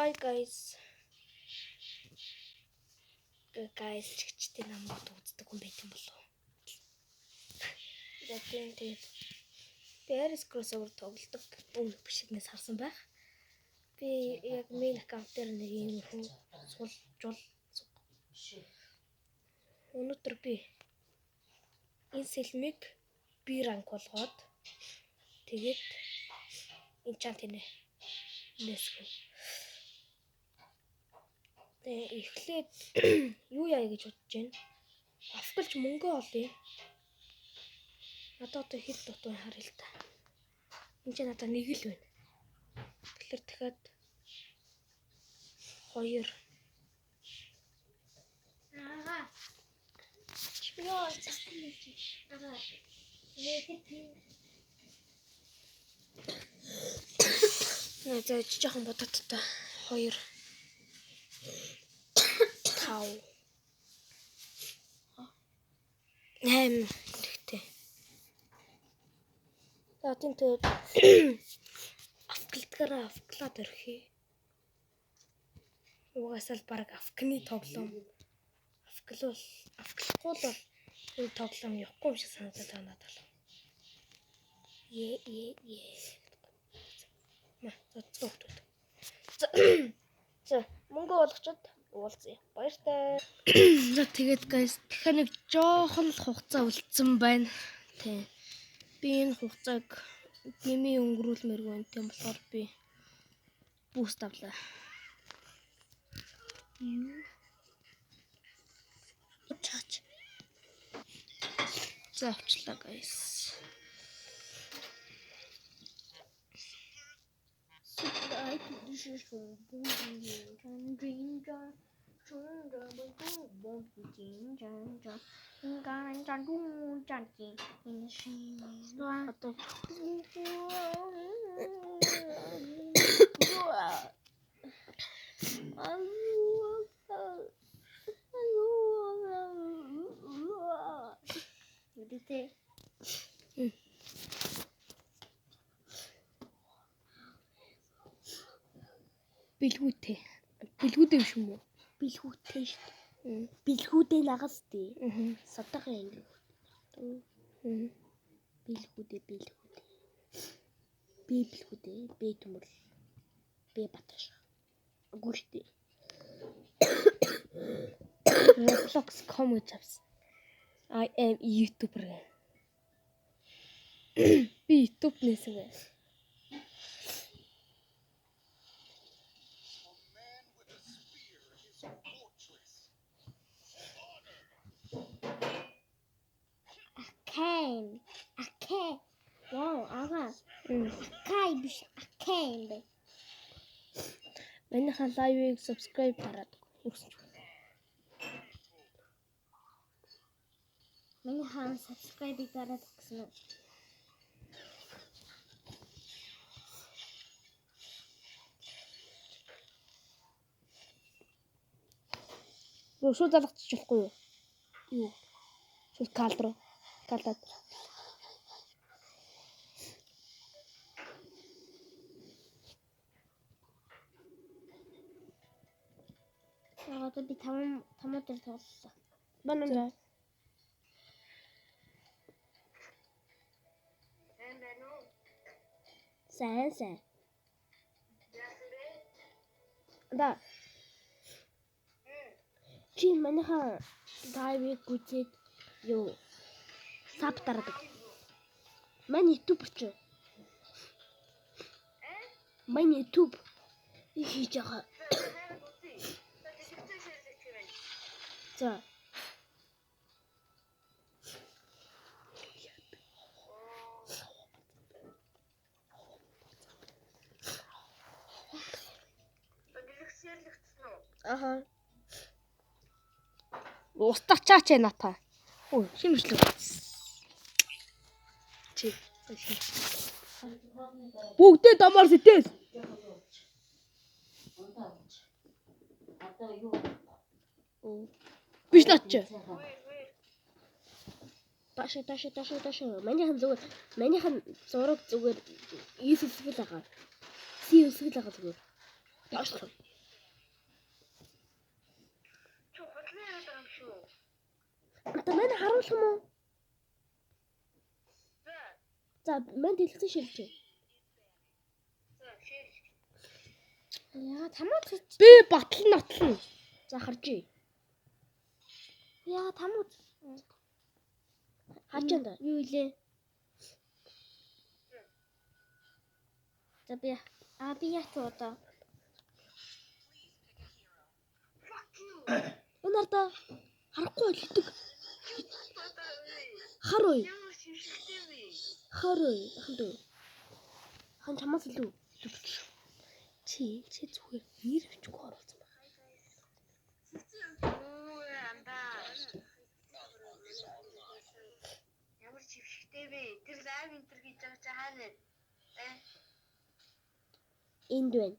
Hi guys. Guys, чигчтэй намайг үздэг хүн байт юм болов. Тэгээд Paris crossover тоглодог үн бишгнээс харсан байх. Би яг main account дээр нэг юм хүн суулжул. Өнөөдөр би энэ сэлмиг би ранг болгоод тэгээд enchant хийнэ. Нэсгүй. Тэгээ эхлээд юу яа гэж бодож байна. Авгалж мөнгө олъё. Надад одоо хэд дутуу харъя л та. Энд ч надад нэг л байна. Тэгэхээр дахиад 2 Чиё засчих. За жоохон бодоод та 2 5 8 гэхдээ. За тэнтэй авклаад өрхий. Угаасаа л баг авкны тоглоом. Авклахгүй бол энэ тоглоом явахгүй юм шиг санагдаад байна надад. За мөнгө олгочод уулзъя. Баяртай. За тэгээд guys дахиад нэг жоохон л хугацаа үлдсэн байна. Тэ. Би энэ хугацааг гими өнгөрүүлмээргүй юм тийм болохоор би буст авлаа. Чаач. За авчлаа guys. Бэлгүүтэй биш юм уу? Бэлгүүтэй шүү дээ. Бэлгүүтэй нагас дээ. Садага юм. Бэлгүүтэй. Бэлгүүтэй. Бэ төмөр. Бэ батгаш. Гүртэй. Roblox comment apps. I am YouTuber. Би YouTube нэсвэ. Okay. Wow, ага. Кай биш. Okay. Миний лайвыг subscribe дараад өгсөн. Миний хаан subscribe дараад өгсөн. Шууд залгацчих болохгүй юу? Юу? Шууд калдруу. Калдаад. Одоо би 5 дээр тоглолоо. Банана. Сайн. Да. Чи манайха дайвыг гүцээд юу? Саб дараадаг. Манай YouTube ч. Манай YouTube хийж байгаа. За. Аха. Устарчаач ната. Ой, шимжлэг. Чи. Бүгдээ дамаар сэтэл. Биш наач. Таш. Манайхан зураг зүгээр ийсэлсгэл байгаа. Сийсгэл байгаа зүгээр. Яашлах. Одоо манай харуулах юм уу? За, манд хэлсэн шилжээ. Яа, тамаа би батлна. За харжээ. Яа, тамаа. Хачаанда юу илээ? За би яах вэ одоо? Өнөөдөр харахгүй хэлдэг. Харъя. Ахандөө. Хан чамаас илүү. Чи зүгээр нэр өвчгүй оруулсан байна. Ямар чившигтэй вэ? Тэр лайв интер гэж байгаа чи хаана вэ? Энд байна.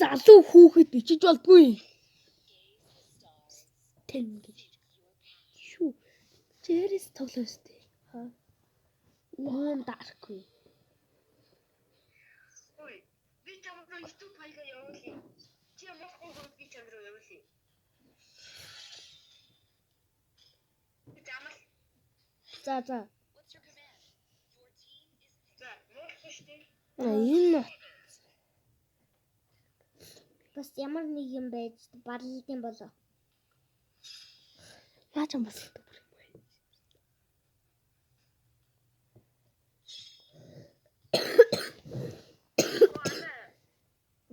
Залуу хүүхэд бичиж болдгүй. Тэн гэж. Шүү. Чэрэс тоглоостэй. Уун дарахгүй. Ой, би чамд YouTube файлаа явуулъя. Чи мосхоо би чамд руу явуулъя. За. За, мосхоо штэ. Энэ Бас ямар нэг юм байж барлалын болоо. яаж юм басдаг бүр юм бэ?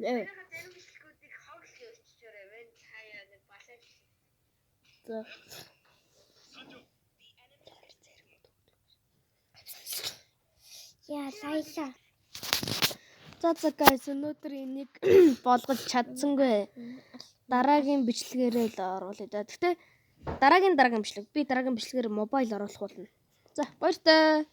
Зарим бичлэгүүдийг хоглох явуулчихаарай. Вэн хаяа нэг басаж. За. Яа, лайлаа. За guys, өнөөдөр энийг болгож чадсангүй. Дараагийн бичлэгээрээ л оруулъя да. Гэтэ дараагийн бичлэг. Би дараагийн бичлэгээр мобайл оруулах болно. За, баяртай.